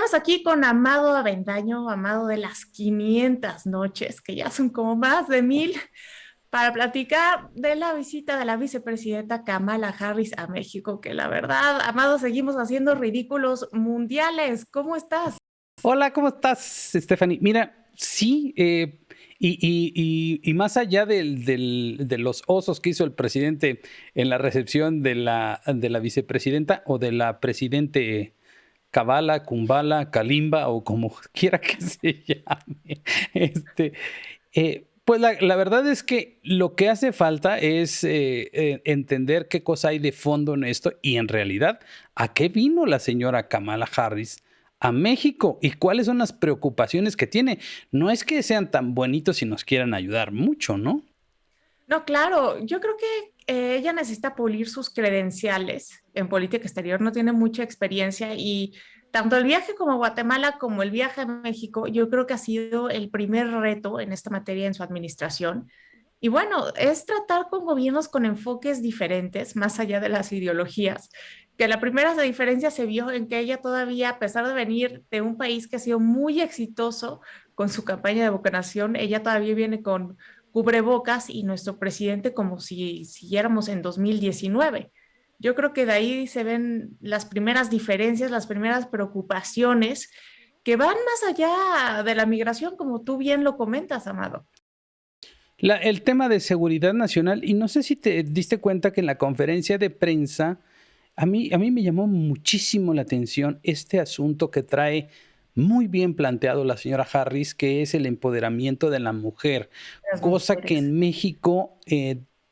Estamos aquí con Amado Avendaño, Amado de las 500 noches, que ya son como más de 1000, para platicar de la visita de la vicepresidenta Kamala Harris a México, que la verdad, Amado, seguimos haciendo ridículos mundiales. ¿Cómo estás? Hola, ¿cómo estás, Stephanie? Mira, sí, y más allá de los osos que hizo el presidente en la recepción de la vicepresidenta o de la presidente Kabala, Kumbala, Kalimba o como quiera que se llame, este, pues la verdad es que lo que hace falta es entender qué cosa hay de fondo en esto y en realidad a qué vino la señora Kamala Harris a México y cuáles son las preocupaciones que tiene. No es que sean tan bonitos y nos quieran ayudar mucho, ¿no? No, claro, yo creo que ella necesita pulir sus credenciales en política exterior, no tiene mucha experiencia y tanto el viaje como a Guatemala como el viaje a México, yo creo que ha sido el primer reto en esta materia en su administración. Y bueno, es tratar con gobiernos con enfoques diferentes, más allá de las ideologías, que la primera diferencia se vio en que ella todavía, a pesar de venir de un país que ha sido muy exitoso con su campaña de vacunación, ella todavía viene con cubrebocas y nuestro presidente como si siguiéramos en 2019. Yo creo que de ahí se ven las primeras diferencias, las primeras preocupaciones que van más allá de la migración, como tú bien lo comentas, Amado. El tema de seguridad nacional, y no sé si te diste cuenta que en la conferencia de prensa, a mí me llamó muchísimo la atención este asunto que trae muy bien planteado la señora Harris, que es el empoderamiento de la mujer, Las cosa que mujeres. en México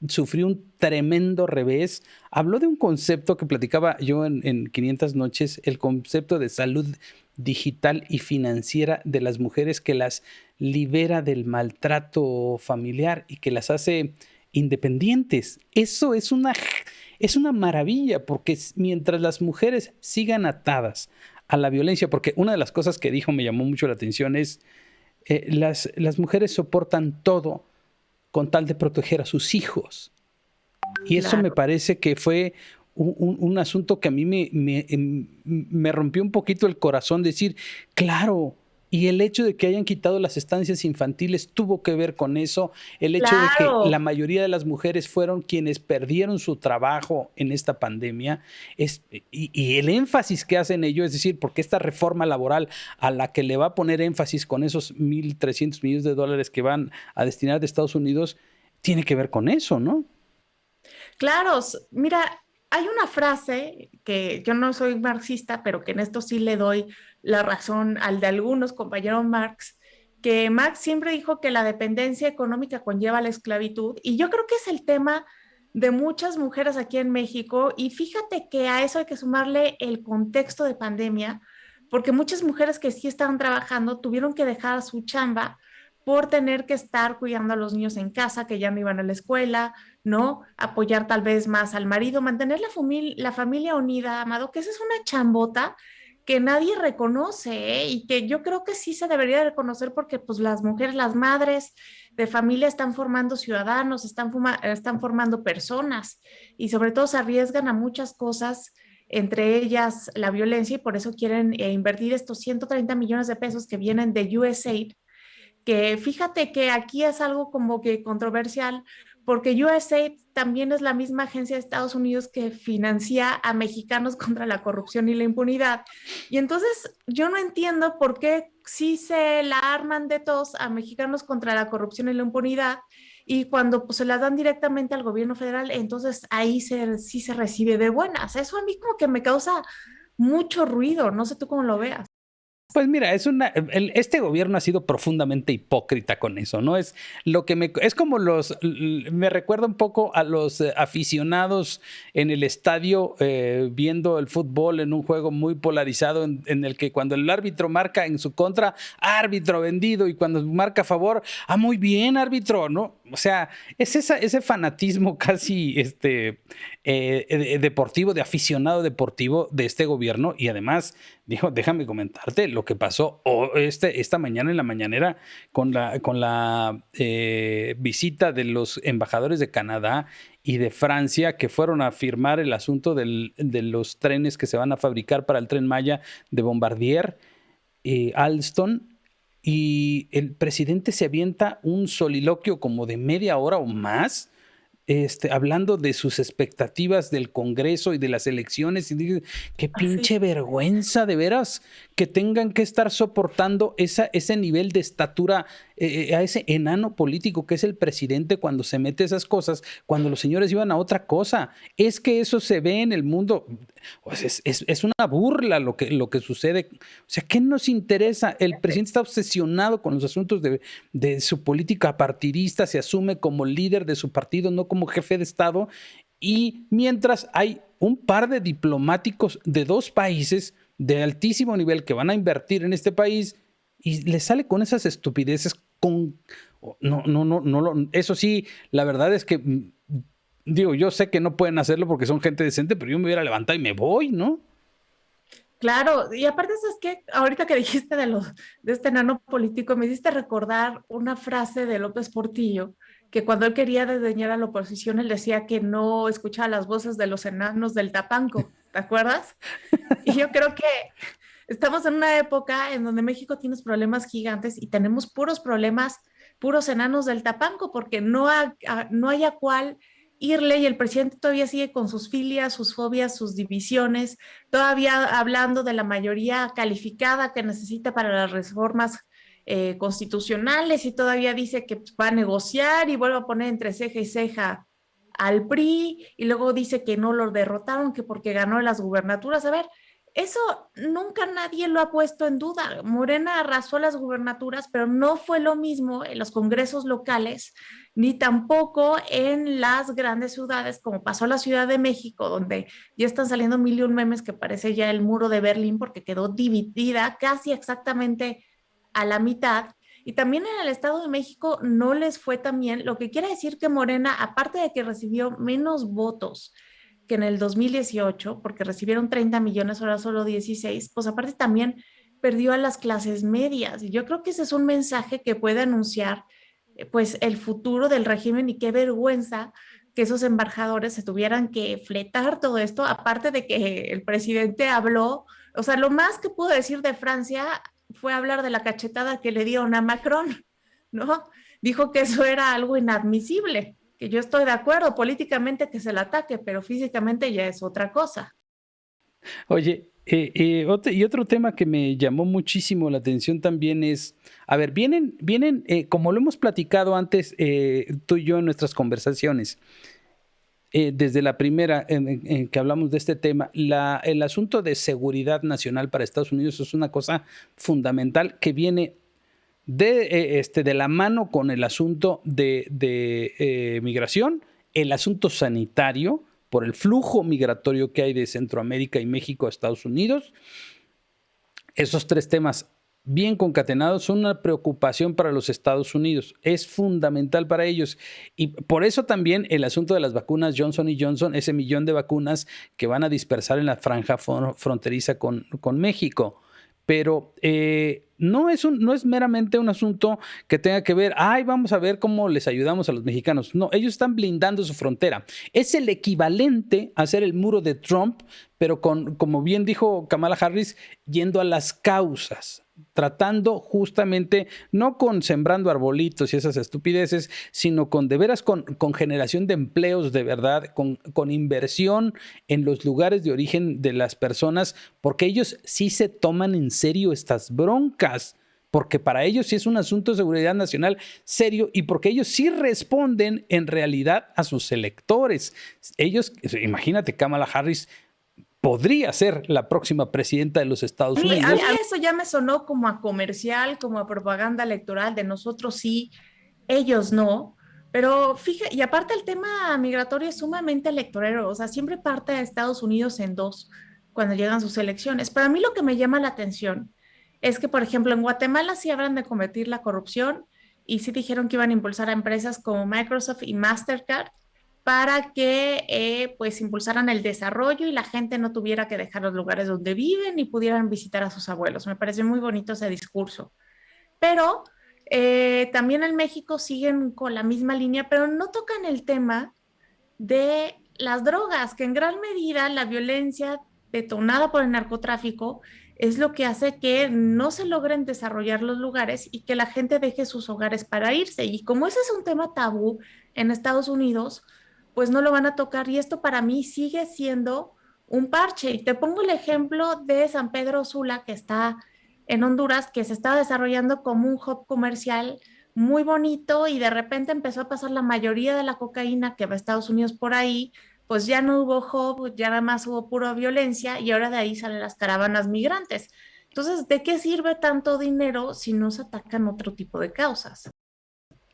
sufrió un tremendo revés. Habló de un concepto que platicaba yo en 500 noches, el concepto de salud digital y financiera de las mujeres que las libera del maltrato familiar y que las hace independientes. Eso es una maravilla, porque mientras las mujeres sigan atadas a la violencia, porque una de las cosas que dijo me llamó mucho la atención es, las mujeres soportan todo con tal de proteger a sus hijos. Y eso me Claro. parece que fue un asunto que a mí me rompió un poquito el corazón decir, claro, y el hecho de que hayan quitado las estancias infantiles tuvo que ver con eso, el hecho de que la Claro, mayoría de las mujeres fueron quienes perdieron su trabajo en esta pandemia, y el énfasis que hacen ellos, es decir, porque esta reforma laboral a la que le va a poner énfasis con esos 1.300 millones de dólares que van a destinar de Estados Unidos, tiene que ver con eso, ¿no? claro. Mira, hay una frase que yo no soy marxista, pero que en esto sí le doy la razón al de algunos compañeros Marx, que Marx siempre dijo que la dependencia económica conlleva la esclavitud, y yo creo que es el tema de muchas mujeres aquí en México, y fíjate que a eso hay que sumarle el contexto de pandemia, porque muchas mujeres que sí estaban trabajando tuvieron que dejar su chamba por tener que estar cuidando a los niños en casa, que ya no iban a la escuela, ¿no? Apoyar tal vez más al marido, mantener la familia unida, Amado, que esa es una chambota que nadie reconoce, ¿eh? Y que yo creo que sí se debería de reconocer porque pues las mujeres, las madres de familia están formando ciudadanos, están formando personas y sobre todo se arriesgan a muchas cosas, entre ellas la violencia, y por eso quieren invertir estos 130 millones de pesos que vienen de USAID, que fíjate que aquí es algo como que controversial, porque USAID también es la misma agencia de Estados Unidos que financia a mexicanos contra la corrupción y la impunidad. Y entonces yo no entiendo por qué sí se la arman de tos a mexicanos contra la corrupción y la impunidad, y cuando pues, se las dan directamente al gobierno federal, entonces ahí sí se recibe de buenas. Eso a mí como que me causa mucho ruido, no sé tú cómo lo veas. Pues mira, este gobierno ha sido profundamente hipócrita con eso, ¿no? Es lo que es como me recuerda un poco a los aficionados en el estadio viendo el fútbol en un juego muy polarizado en el que cuando el árbitro marca en su contra, árbitro vendido, y cuando marca a favor, muy bien, árbitro, ¿no? O sea, es ese fanatismo casi deportivo, de aficionado deportivo de este gobierno. Y además, déjame comentarte lo que pasó esta mañana en la mañanera con la visita de los embajadores de Canadá y de Francia, que fueron a firmar el asunto de los trenes que se van a fabricar para el Tren Maya de Bombardier. Alston, y el presidente se avienta un soliloquio como de media hora o más, hablando de sus expectativas del Congreso y de las elecciones, y dije, qué Así. pinche vergüenza, de veras, que tengan que estar soportando ese nivel de estatura, a ese enano político que es el presidente cuando se mete esas cosas, cuando los señores iban a otra cosa. Es que eso se ve en el mundo, pues es una burla lo que sucede. O sea, ¿qué nos interesa? El presidente está obsesionado con los asuntos de su política partidista, se asume como líder de su partido, no como jefe de Estado, y mientras hay un par de diplomáticos de dos países de altísimo nivel que van a invertir en este país y le sale con esas estupideces eso sí, la verdad es que digo, yo sé que no pueden hacerlo porque son gente decente, pero yo me hubiera levantado y me voy, ¿no? Claro, y aparte es que ahorita que dijiste de este enano político, me hiciste recordar una frase de López Portillo, que cuando él quería desdeñar a la oposición, él decía que no escuchaba las voces de los enanos del Tapanco, ¿te acuerdas? Y yo creo que estamos en una época en donde México tiene problemas gigantes y tenemos puros problemas, puros enanos del Tapanco, porque no hay a cuál irle y el presidente todavía sigue con sus filias, sus fobias, sus divisiones, todavía hablando de la mayoría calificada que necesita para las reformas constitucionales y todavía dice que va a negociar y vuelve a poner entre ceja y ceja al PRI y luego dice que no lo derrotaron, que porque ganó las gubernaturas. A ver, eso nunca nadie lo ha puesto en duda. Morena arrasó las gubernaturas, pero no fue lo mismo en los congresos locales, ni tampoco en las grandes ciudades, como pasó en la Ciudad de México, donde ya están saliendo mil y un memes que parece ya el muro de Berlín, porque quedó dividida casi exactamente a la mitad. Y también en el Estado de México no les fue tan bien, lo que quiere decir que Morena, aparte de que recibió menos votos que en el 2018, porque recibieron 30 millones, ahora solo 16, pues aparte también perdió a las clases medias. Y yo creo que ese es un mensaje que puede anunciar pues el futuro del régimen y qué vergüenza que esos embajadores se tuvieran que fletar todo esto, aparte de que el presidente habló, o sea, lo más que pudo decir de Francia fue hablar de la cachetada que le dieron a Macron, ¿no? Dijo que eso era algo inadmisible, que yo estoy de acuerdo políticamente que se le ataque, pero físicamente ya es otra cosa. Oye, otro tema que me llamó muchísimo la atención también es, a ver, vienen, como lo hemos platicado antes, tú y yo en nuestras conversaciones, desde la primera en que hablamos de este tema, el asunto de seguridad nacional para Estados Unidos es una cosa fundamental que viene de la mano con el asunto de migración, el asunto sanitario, por el flujo migratorio que hay de Centroamérica y México a Estados Unidos. Esos tres temas bien concatenados son una preocupación para los Estados Unidos. Es fundamental para ellos. Y por eso también el asunto de las vacunas Johnson y Johnson, ese millón de vacunas que van a dispersar en la franja fronteriza con México. Pero no es meramente un asunto que tenga que ver, ay, vamos a ver cómo les ayudamos a los mexicanos. No, ellos están blindando su frontera. Es el equivalente a hacer el muro de Trump, pero como bien dijo Kamala Harris, yendo a las causas, tratando justamente, no con sembrando arbolitos y esas estupideces, sino con de veras con generación de empleos de verdad, con inversión en los lugares de origen de las personas, porque ellos sí se toman en serio estas broncas, porque para ellos sí es un asunto de seguridad nacional serio y porque ellos sí responden en realidad a sus electores. Ellos, imagínate, Kamala Harris podría ser la próxima presidenta de los Estados A mí Unidos. eso ya me sonó como a comercial, como a propaganda electoral de nosotros sí, ellos no. Pero fíjate, y aparte el tema migratorio es sumamente electorero, o sea, siempre parte de Estados Unidos en dos cuando llegan sus elecciones. Para mí lo que me llama la atención es que, por ejemplo, en Guatemala sí hablan de combatir la corrupción y sí dijeron que iban a impulsar a empresas como Microsoft y Mastercard para que pues impulsaran el desarrollo y la gente no tuviera que dejar los lugares donde viven y pudieran visitar a sus abuelos. Me parece muy bonito ese discurso. Pero también en México siguen con la misma línea, pero no tocan el tema de las drogas, que en gran medida la violencia detonada por el narcotráfico es lo que hace que no se logren desarrollar los lugares y que la gente deje sus hogares para irse. Y como ese es un tema tabú en Estados Unidos, pues no lo van a tocar y esto para mí sigue siendo un parche. Y te pongo el ejemplo de San Pedro Sula, que está en Honduras, que se está desarrollando como un hub comercial muy bonito y de repente empezó a pasar la mayoría de la cocaína que va a Estados Unidos por ahí, pues ya no hubo hub, ya nada más hubo pura violencia y ahora de ahí salen las caravanas migrantes. Entonces, ¿de qué sirve tanto dinero si no se atacan otro tipo de causas?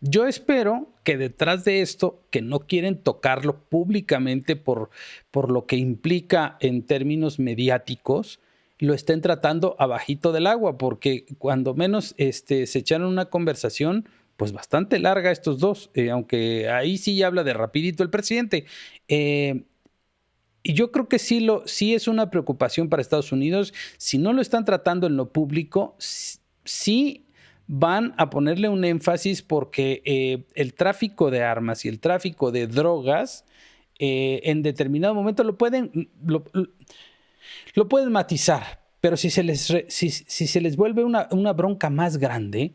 Yo espero que detrás de esto, que no quieren tocarlo públicamente por lo que implica en términos mediáticos, lo estén tratando abajito del agua, porque cuando menos se echaron una conversación pues bastante larga estos dos, aunque ahí sí habla de rapidito el presidente. Y yo creo que sí es una preocupación para Estados Unidos. Si no lo están tratando en lo público, sí van a ponerle un énfasis porque el tráfico de armas y el tráfico de drogas en determinado momento lo pueden matizar, pero si se les vuelve una bronca más grande,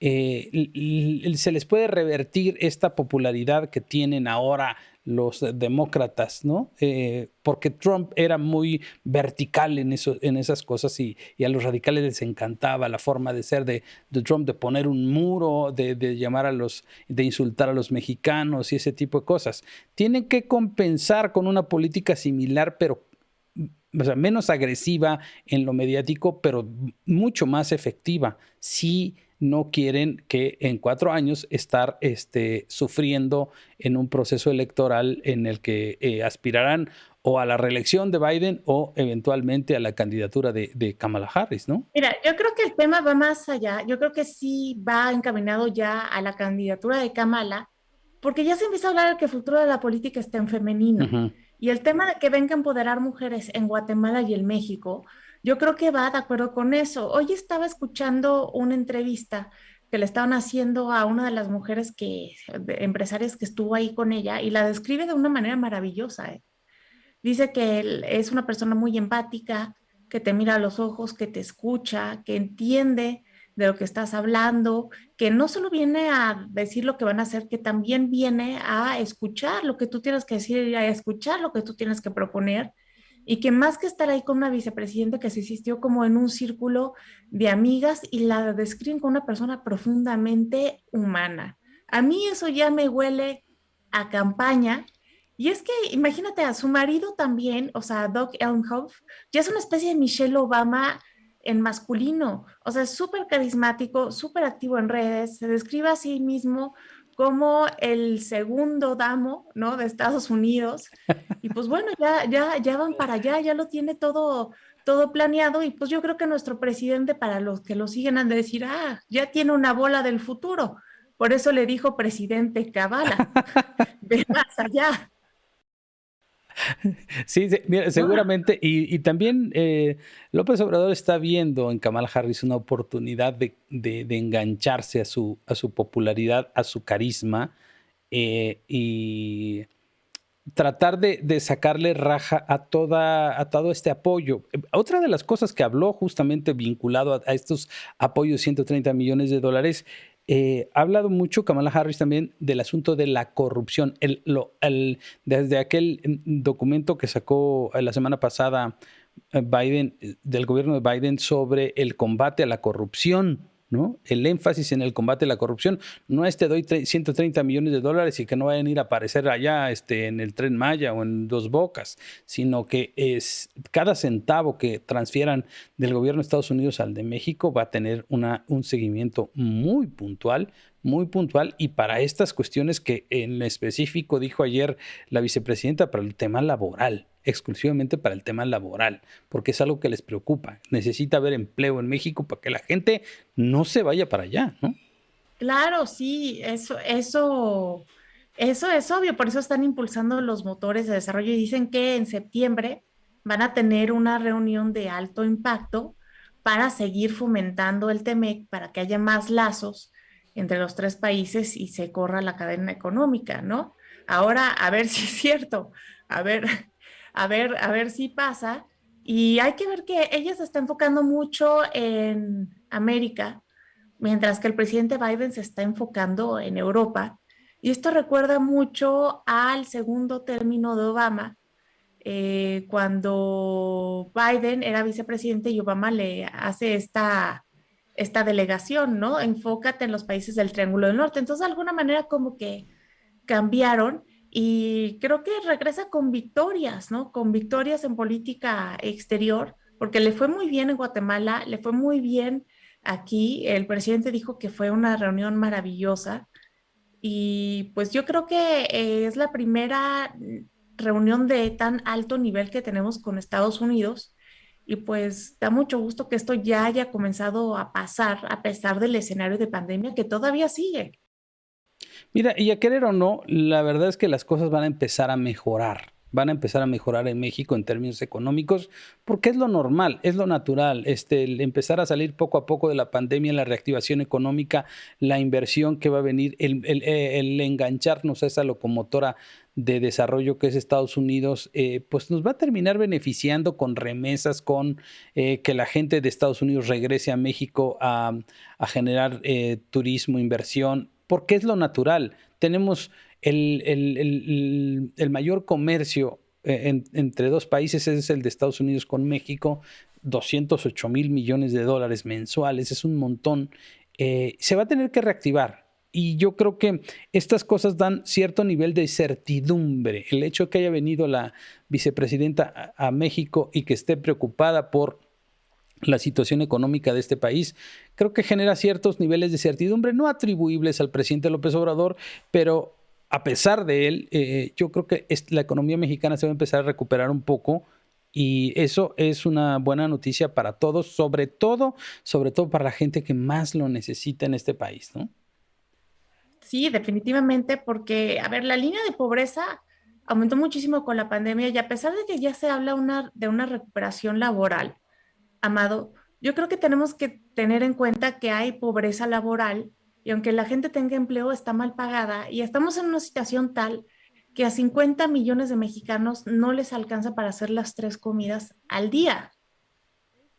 se les puede revertir esta popularidad que tienen ahora los demócratas, ¿no? Porque Trump era muy vertical en esas cosas y a los radicales les encantaba la forma de ser de Trump, de poner un muro, de llamar de insultar a los mexicanos y ese tipo de cosas. Tienen que compensar con una política similar, pero o sea, menos agresiva en lo mediático, pero mucho más efectiva. Si no quieren que en 4 años estar sufriendo en un proceso electoral en el que aspirarán o a la reelección de Biden o eventualmente a la candidatura de Kamala Harris, ¿no? Mira, yo creo que el tema va más allá. Yo creo que sí va encaminado ya a la candidatura de Kamala, porque ya se empieza a hablar de que el futuro de la política está en femenino. Ujú. Y el tema de que venga a empoderar mujeres en Guatemala y en México, yo creo que va de acuerdo con eso. Hoy estaba escuchando una entrevista que le estaban haciendo a una de las mujeres empresarias que estuvo ahí con ella y la describe de una manera maravillosa, ¿eh? Dice que él es una persona muy empática, que te mira a los ojos, que te escucha, que entiende de lo que estás hablando, que no solo viene a decir lo que van a hacer, que también viene a escuchar lo que tú tienes que decir y a escuchar lo que tú tienes que proponer. Y que más que estar ahí con una vicepresidenta que se existió como en un círculo de amigas y la describen como una persona profundamente humana. A mí eso ya me huele a campaña y es que imagínate a su marido también, o sea, Doug Elmhoff, ya es una especie de Michelle Obama en masculino, o sea, es súper carismático, súper activo en redes, se describe a sí mismo como el segundo damo, ¿no? De Estados Unidos. Y pues bueno, ya van para allá, ya lo tiene todo planeado y pues yo creo que nuestro presidente, para los que lo siguen, han de decir, ah, ya tiene una bola del futuro. Por eso le dijo presidente Kabala, ve más allá. Sí, mira, ¿No? seguramente. Y también López Obrador está viendo en Kamala Harris una oportunidad de engancharse a su popularidad, a su carisma y tratar de sacarle raja a todo este apoyo. Otra de las cosas que habló justamente vinculado a estos apoyos de $130 millones, ha hablado mucho Kamala Harris también del asunto de la corrupción. Desde aquel documento que sacó la semana pasada Biden, del gobierno de Biden sobre el combate a la corrupción, ¿no? El énfasis en el combate a la corrupción. No es te doy $130 millones y que no vayan a ir a aparecer allá en el Tren Maya o en Dos Bocas, sino que es cada centavo que transfieran del gobierno de Estados Unidos al de México va a tener un seguimiento muy puntual y para estas cuestiones que en específico dijo ayer la vicepresidenta para el tema laboral, exclusivamente para el tema laboral, porque es algo que les preocupa. Necesita haber empleo en México para que la gente no se vaya para allá, ¿no? Claro, sí, eso es obvio, por eso están impulsando los motores de desarrollo y dicen que en septiembre van a tener una reunión de alto impacto para seguir fomentando el TEMEC, para que haya más lazos entre los tres países y se corra la cadena económica, ¿no? Ahora, a ver si es cierto, a ver, a ver si pasa Y hay que ver que ella se está enfocando mucho en América, mientras que el presidente Biden se está enfocando en Europa. Y esto recuerda mucho al segundo término de Obama, cuando Biden era vicepresidente y Obama le hace esta delegación, ¿no? Enfócate en los países del Triángulo del Norte. Entonces, de alguna manera, como que cambiaron y creo que regresa con victorias, ¿no? Con victorias en política exterior, porque le fue muy bien en Guatemala, le fue muy bien aquí. El presidente dijo que fue una reunión maravillosa y pues yo creo que es la primera reunión de tan alto nivel que tenemos con Estados Unidos. Y pues da mucho gusto que esto ya haya comenzado a pasar a pesar del escenario de pandemia que todavía sigue. Mira, y a querer o no, la verdad es que las cosas van a empezar a mejorar. Van a empezar a mejorar en México en términos económicos, porque es lo normal, es lo natural, el empezar a salir poco a poco de la pandemia, la reactivación económica, la inversión que va a venir, el engancharnos a esa locomotora de desarrollo que es Estados Unidos, pues nos va a terminar beneficiando con remesas, con que la gente de Estados Unidos regrese a México a generar turismo, inversión, porque es lo natural. Tenemos el mayor comercio entre dos países es el de Estados Unidos con México, 208,000 millones de dólares mensuales, es un montón. Se va a tener que reactivar. Y yo creo que estas cosas dan cierto nivel de certidumbre. El hecho de que haya venido la vicepresidenta a México y que esté preocupada por la situación económica de este país, creo que genera ciertos niveles de certidumbre no atribuibles al presidente López Obrador, pero a pesar de él, yo creo que la economía mexicana se va a empezar a recuperar un poco y eso es una buena noticia para todos, sobre todo para la gente que más lo necesita en este país, ¿no? Sí, definitivamente, porque, a ver, la línea de pobreza aumentó muchísimo con la pandemia y a pesar de que ya se habla de una recuperación laboral, Amado, yo creo que tenemos que tener en cuenta que hay pobreza laboral y aunque la gente tenga empleo, está mal pagada y estamos en una situación tal que a 50 millones de mexicanos no les alcanza para hacer las tres comidas al día.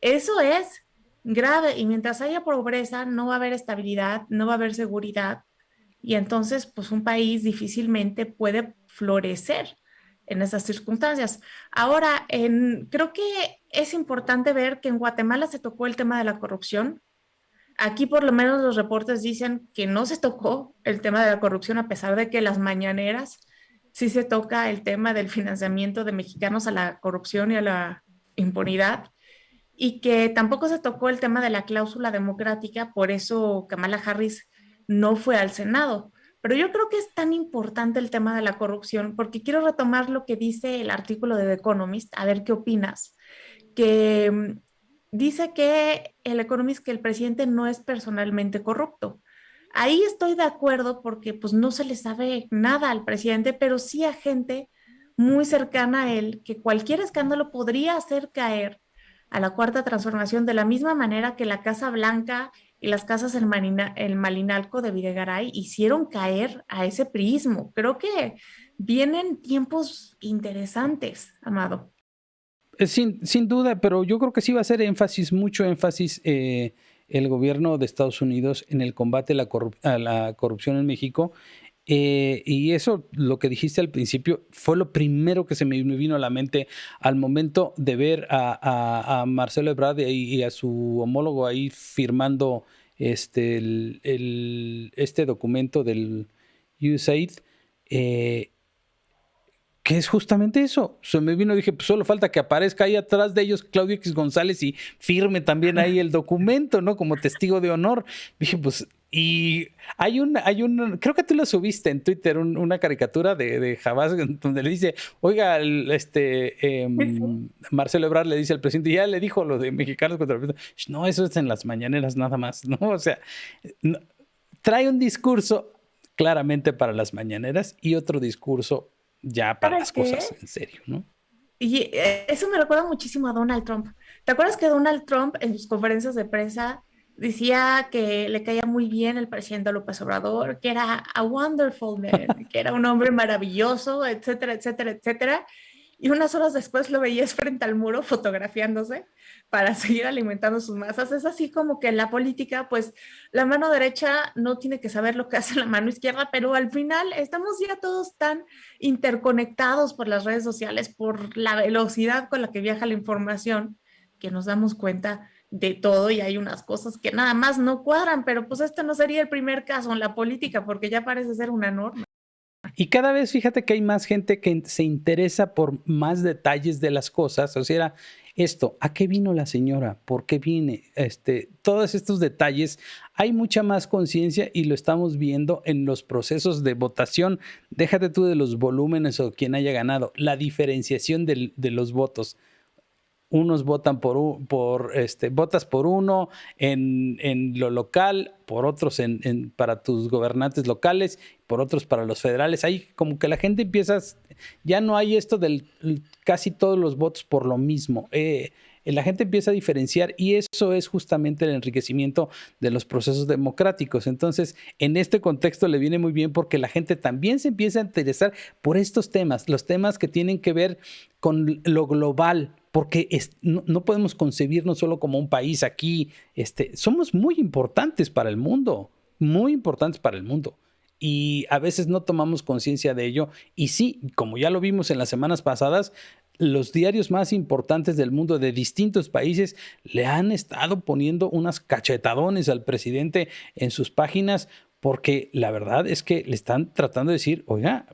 Eso es grave y mientras haya pobreza no va a haber estabilidad, no va a haber seguridad y entonces pues un país difícilmente puede florecer en esas circunstancias. Ahora, creo que es importante ver que en Guatemala se tocó el tema de la corrupción. Aquí por lo menos los reportes dicen que no se tocó el tema de la corrupción a pesar de que las mañaneras sí se toca el tema del financiamiento de mexicanos a la corrupción y a la impunidad y que tampoco se tocó el tema de la cláusula democrática, por eso Kamala Harris no fue al Senado. Pero yo creo que es tan importante el tema de la corrupción, porque quiero retomar lo que dice el artículo de The Economist, a ver qué opinas, que dice que el Economist, que el presidente no es personalmente corrupto. Ahí estoy de acuerdo porque pues no se le sabe nada al presidente, pero sí a gente muy cercana a él, que cualquier escándalo podría hacer caer a la cuarta transformación de la misma manera que la Casa Blanca y las casas el Malinalco de Videgaray hicieron caer a ese priismo. Creo que vienen tiempos interesantes, Amado. Sin duda, pero yo creo que sí va a hacer mucho énfasis el gobierno de Estados Unidos en el combate a la corrupción en México. Y eso, lo que dijiste al principio, fue lo primero que se me vino a la mente al momento de ver a Marcelo Ebrard y a su homólogo ahí firmando este documento del USAID. Que es justamente eso. Se me vino y dije, pues solo falta que aparezca ahí atrás de ellos Claudio X González y firme también ahí el documento, ¿no? Como testigo de honor. Dije, pues, y creo que tú lo subiste en Twitter, una caricatura de Jabás donde le dice, oiga, Marcelo Ebrard le dice al presidente, ya le dijo lo de mexicanos contra el presidente. No, eso es en las mañaneras nada más, ¿no? O sea, no, trae un discurso claramente para las mañaneras y otro discurso ya para ¿Sabes las cosas qué? en serio, ¿no? Y eso me recuerda muchísimo a Donald Trump. ¿Te acuerdas que Donald Trump en sus conferencias de prensa decía que le caía muy bien el presidente López Obrador, que era a wonderful man, que era un hombre maravilloso, etcétera, etcétera, etcétera? y unas horas después lo veías frente al muro fotografiándose para seguir alimentando sus masas. Es así como que en la política, pues la mano derecha no tiene que saber lo que hace la mano izquierda, pero al final estamos ya todos tan interconectados por las redes sociales, por la velocidad con la que viaja la información, que nos damos cuenta de todo y hay unas cosas que nada más no cuadran, pero pues este no sería el primer caso en la política porque ya parece ser una norma. Y cada vez fíjate que hay más gente que se interesa por más detalles de las cosas. O sea, era esto, ¿a qué vino la señora? ¿Por qué viene? Todos estos detalles, hay mucha más conciencia y lo estamos viendo en los procesos de votación. Déjate tú de los volúmenes o quién haya ganado, la diferenciación de los votos. Unos votan votas por uno en lo local, por otros para tus gobernantes locales, por otros para los federales. Ahí como que la gente empieza, ya no hay esto del casi todos los votos por lo mismo. La gente empieza a diferenciar y eso es justamente el enriquecimiento de los procesos democráticos. Entonces, en este contexto le viene muy bien porque la gente también se empieza a interesar por estos temas, los temas que tienen que ver con lo global, porque no podemos concebirnos solo como un país aquí. Somos muy importantes para el mundo, muy importantes para el mundo. Y a veces no tomamos conciencia de ello. Y sí, como ya lo vimos en las semanas pasadas, los diarios más importantes del mundo de distintos países le han estado poniendo unas cachetadones al presidente en sus páginas porque la verdad es que le están tratando de decir, oiga,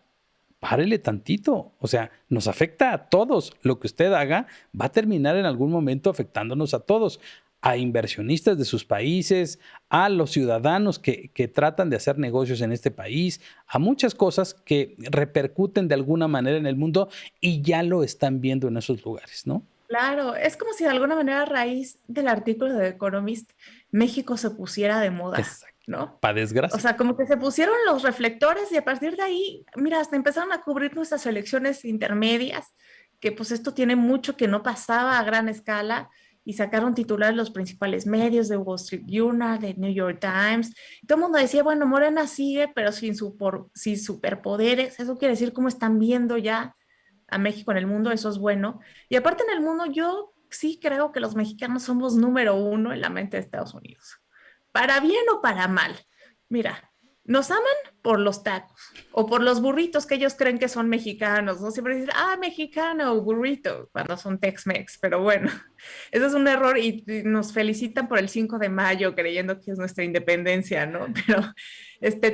párele tantito, o sea, nos afecta a todos. Lo que usted haga va a terminar en algún momento afectándonos a todos, a inversionistas de sus países, a los ciudadanos que tratan de hacer negocios en este país, a muchas cosas que repercuten de alguna manera en el mundo y ya lo están viendo en esos lugares, ¿no? Claro, es como si de alguna manera a raíz del artículo de Economist, México se pusiera de moda, Exacto. ¿no? Para O desgracia. sea, como que se pusieron los reflectores y a partir de ahí, mira, hasta empezaron a cubrir nuestras elecciones intermedias, que pues esto tiene mucho que no pasaba a gran escala y sacaron titulares los principales medios de Wall Street Journal, de New York Times. Y todo el mundo decía, bueno, Morena sigue, pero sin superpoderes. Eso quiere decir cómo están viendo ya a México en el mundo, eso es bueno. Y aparte en el mundo, yo sí creo que los mexicanos somos número uno en la mente de Estados Unidos, para bien o para mal. Mira, nos aman por los tacos o por los burritos que ellos creen que son mexicanos, ¿no? Siempre dicen, mexicano o burrito, cuando son Tex-Mex, pero bueno, eso es un error y nos felicitan por el 5 de mayo creyendo que es nuestra independencia, ¿no? Pero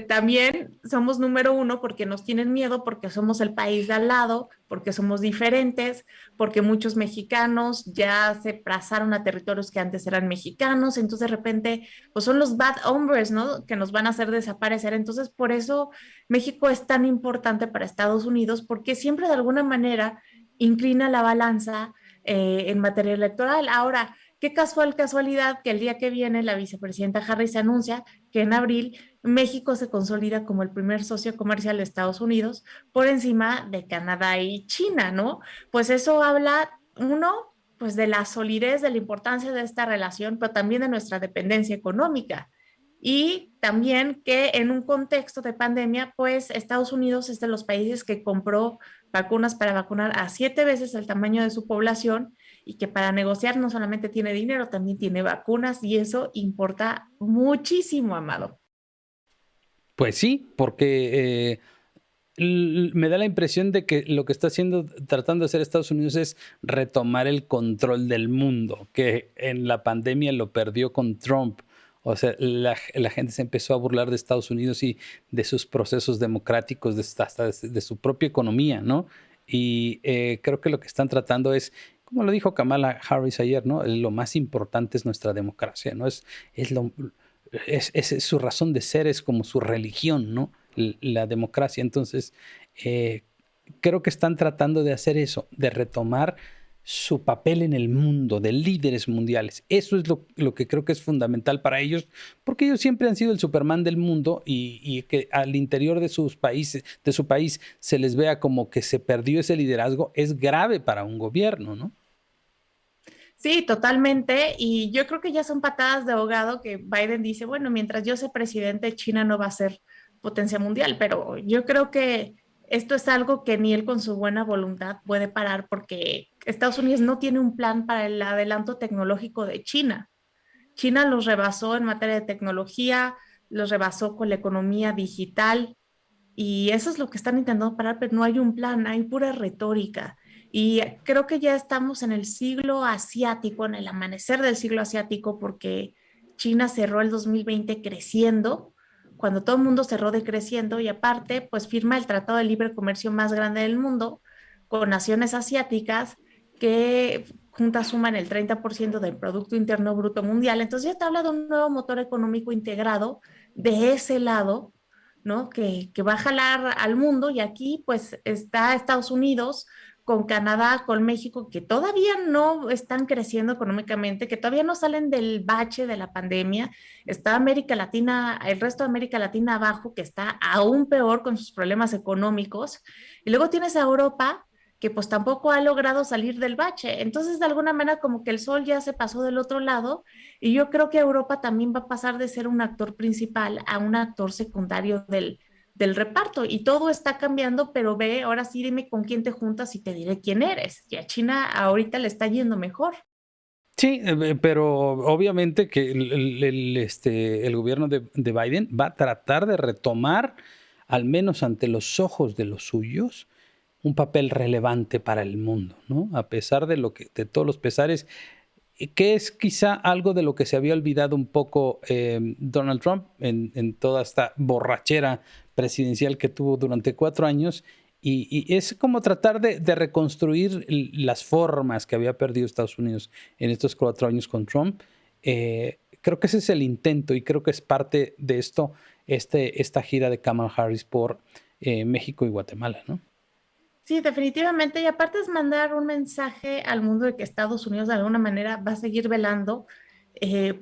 también somos número uno porque nos tienen miedo, porque somos el país de al lado, porque somos diferentes, porque muchos mexicanos ya se pasaron a territorios que antes eran mexicanos, entonces de repente, pues son los bad hombres, ¿no? Que nos van a hacer desaparecer. Entonces, por eso México es tan importante para Estados Unidos, porque siempre de alguna manera inclina la balanza en materia electoral. Ahora, qué casualidad que el día que viene la vicepresidenta Harris anuncia que en abril México se consolida como el primer socio comercial de Estados Unidos por encima de Canadá y China, ¿no? Pues eso habla, uno, pues de la solidez, de la importancia de esta relación, pero también de nuestra dependencia económica. Y también que en un contexto de pandemia, pues Estados Unidos es de los países que compró vacunas para vacunar a 7 veces el tamaño de su población y que para negociar no solamente tiene dinero, también tiene vacunas y eso importa muchísimo, Amado. Pues sí, porque me da la impresión de que lo que está haciendo, tratando de hacer Estados Unidos es retomar el control del mundo, que en la pandemia lo perdió con Trump. O sea, la gente se empezó a burlar de Estados Unidos y de sus procesos democráticos, hasta de su propia economía, ¿no? Y creo que lo que están tratando es, como lo dijo Kamala Harris ayer, ¿no? Lo más importante es nuestra democracia, ¿no? Es su razón de ser, es como su religión, ¿no? La democracia. Entonces, creo que están tratando de hacer eso, de retomar su papel en el mundo, de líderes mundiales. Eso es lo que creo que es fundamental para ellos, porque ellos siempre han sido el Superman del mundo y que al interior de sus países, de su país, se les vea como que se perdió ese liderazgo, es grave para un gobierno, ¿no? Sí, totalmente. Y yo creo que ya son patadas de ahogado que Biden dice, bueno, mientras yo sea presidente, China no va a ser potencia mundial, pero yo creo que esto es algo que ni él con su buena voluntad puede parar porque Estados Unidos no tiene un plan para el adelanto tecnológico de China. China los rebasó en materia de tecnología, los rebasó con la economía digital y eso es lo que están intentando parar, pero no hay un plan, hay pura retórica. Y creo que ya estamos en el siglo asiático, en el amanecer del siglo asiático, porque China cerró el 2020 creciendo, cuando todo el mundo cerró decreciendo y aparte, pues firma el Tratado de Libre Comercio más grande del mundo con naciones asiáticas que juntas suman el 30% del Producto Interno Bruto Mundial. Entonces ya te habla de un nuevo motor económico integrado de ese lado, ¿no? Que va a jalar al mundo y aquí pues está Estados Unidos con Canadá, con México, que todavía no están creciendo económicamente, que todavía no salen del bache de la pandemia. Está América Latina, el resto de América Latina abajo, que está aún peor con sus problemas económicos. Y luego tienes a Europa, que pues tampoco ha logrado salir del bache. Entonces, de alguna manera, como que el sol ya se pasó del otro lado y yo creo que Europa también va a pasar de ser un actor principal a un actor secundario del reparto y todo está cambiando, pero ve, ahora sí dime con quién te juntas y te diré quién eres. Y a China ahorita le está yendo mejor. Sí, pero obviamente que el gobierno de Biden va a tratar de retomar, al menos ante los ojos de los suyos, un papel relevante para el mundo, ¿no? A pesar de todos los pesares, que es quizá algo de lo que se había olvidado un poco Donald Trump en toda esta borrachera presidencial que tuvo durante 4 años. Y es como tratar de reconstruir las formas que había perdido Estados Unidos en estos 4 años con Trump. Creo que ese es el intento y creo que es parte de esto, esta gira de Kamala Harris por México y Guatemala, ¿no? Sí, definitivamente. Y aparte es mandar un mensaje al mundo de que Estados Unidos de alguna manera va a seguir velando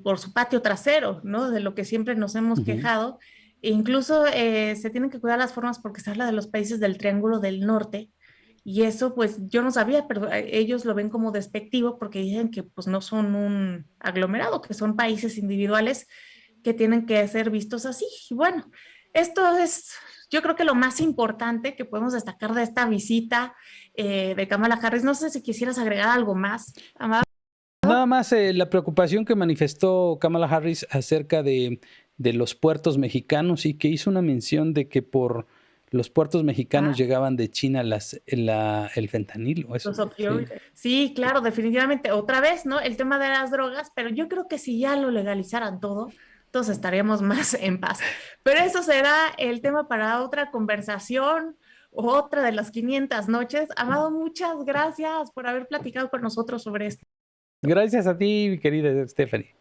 por su patio trasero, ¿no? De lo que siempre nos hemos Ujú. quejado. E incluso se tienen que cuidar las formas porque se habla de los países del Triángulo del Norte. Y eso, pues yo no sabía, pero ellos lo ven como despectivo porque dicen que pues no son un aglomerado, que son países individuales que tienen que ser vistos así. Y bueno, esto es, yo creo que lo más importante que podemos destacar de esta visita de Kamala Harris. No sé si quisieras agregar algo más, Amado. Nada más la preocupación que manifestó Kamala Harris acerca de los puertos mexicanos y que hizo una mención de que por los puertos mexicanos Ah, llegaban de China el fentanilo, eso. los Sí. opioides. Sí, claro, definitivamente. Otra vez, ¿no? El tema de las drogas, pero yo creo que si ya lo legalizaran todo, todos estaríamos más en paz. Pero eso será el tema para otra conversación, otra de las 500 noches. Amado, muchas gracias por haber platicado con nosotros sobre esto. Gracias a ti, mi querida Stephanie.